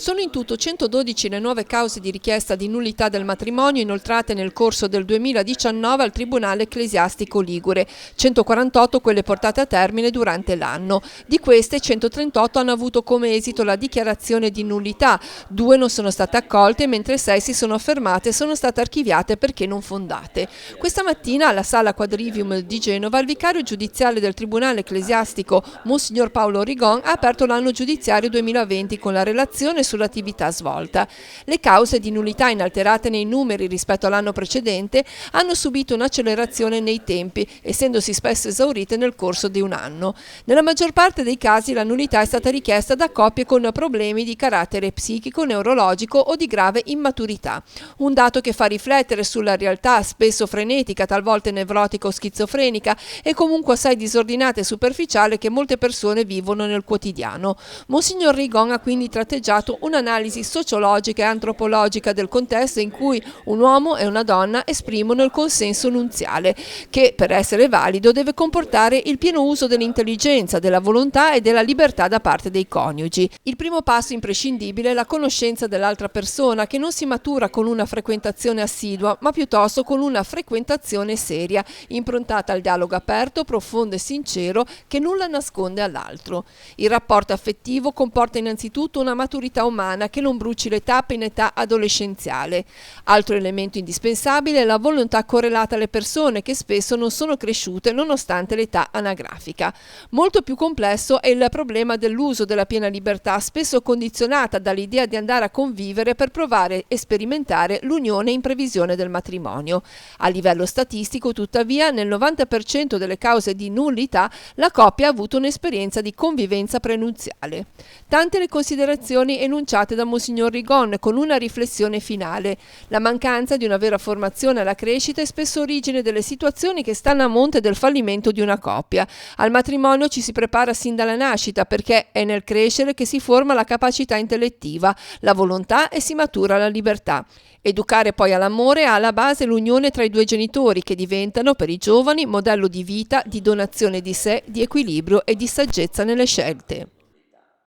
Sono in tutto 112 le nuove cause di richiesta di nullità del matrimonio inoltrate nel corso del 2019 al Tribunale Ecclesiastico Ligure, 148 quelle portate a termine durante l'anno. Di queste 138 hanno avuto come esito la dichiarazione di nullità, 2 non sono state accolte mentre 6 si sono fermate e sono state archiviate perché non fondate. Questa mattina alla Sala Quadrivium di Genova il vicario giudiziale del Tribunale Ecclesiastico, Monsignor Paolo Rigon, ha aperto l'anno giudiziario 2020 con la relazione sull'attività svolta. Le cause di nullità inalterate nei numeri rispetto all'anno precedente hanno subito un'accelerazione nei tempi, essendosi spesso esaurite nel corso di un anno. Nella maggior parte dei casi la nullità è stata richiesta da coppie con problemi di carattere psichico, neurologico o di grave immaturità. Un dato che fa riflettere sulla realtà spesso frenetica, talvolta nevrotica o schizofrenica e comunque assai disordinata e superficiale che molte persone vivono nel quotidiano. Monsignor Rigon ha quindi tratteggiato un'analisi sociologica e antropologica del contesto in cui un uomo e una donna esprimono il consenso nunziale, che per essere valido deve comportare il pieno uso dell'intelligenza, della volontà e della libertà da parte dei coniugi. Il primo passo imprescindibile è la conoscenza dell'altra persona, che non si matura con una frequentazione assidua, ma piuttosto con una frequentazione seria, improntata al dialogo aperto, profondo e sincero, che nulla nasconde all'altro. Il rapporto affettivo comporta innanzitutto una maturità umana che non bruci le tappe in età adolescenziale. Altro elemento indispensabile è la volontà correlata alle persone, che spesso non sono cresciute nonostante l'età anagrafica. Molto più complesso è il problema dell'uso della piena libertà, spesso condizionata dall'idea di andare a convivere per provare e sperimentare l'unione in previsione del matrimonio. A livello statistico, tuttavia, nel 90% delle cause di nullità la coppia ha avuto un'esperienza di convivenza prenunziale. Tante le considerazioni enunciate da Monsignor Rigon, con una riflessione finale. La mancanza di una vera formazione alla crescita è spesso origine delle situazioni che stanno a monte del fallimento di una coppia. Al matrimonio ci si prepara sin dalla nascita, perché è nel crescere che si forma la capacità intellettiva, la volontà e si matura la libertà. Educare poi all'amore ha alla base l'unione tra i due genitori, che diventano per i giovani modello di vita, di donazione di sé, di equilibrio e di saggezza nelle scelte.